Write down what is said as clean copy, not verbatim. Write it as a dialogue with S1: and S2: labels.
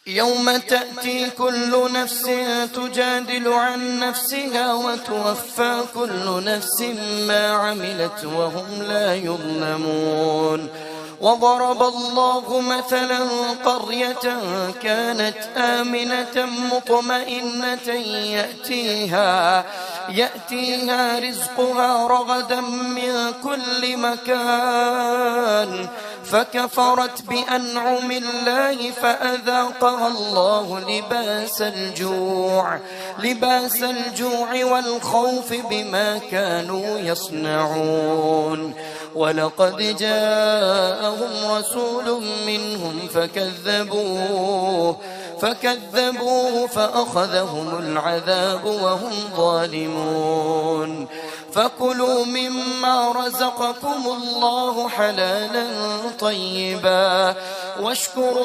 S1: يوم تأتي كل نفس تجادل عن نفسها وتوفى كل نفس ما عملت وهم لا يظلمون. وضرب الله مثلا قرية كانت آمنة مطمئنة يأتيها رزقها رغدا من كل مكان فكفرت بأنعم الله فأذاقها الله لباس الجوع والخوف بما كانوا يصنعون. ولقد جاءهم رسول منهم فكذبوه فأخذهم العذاب وهم ظالمون. فكلوا مما رزقكم الله حلالا طيبا واشكروا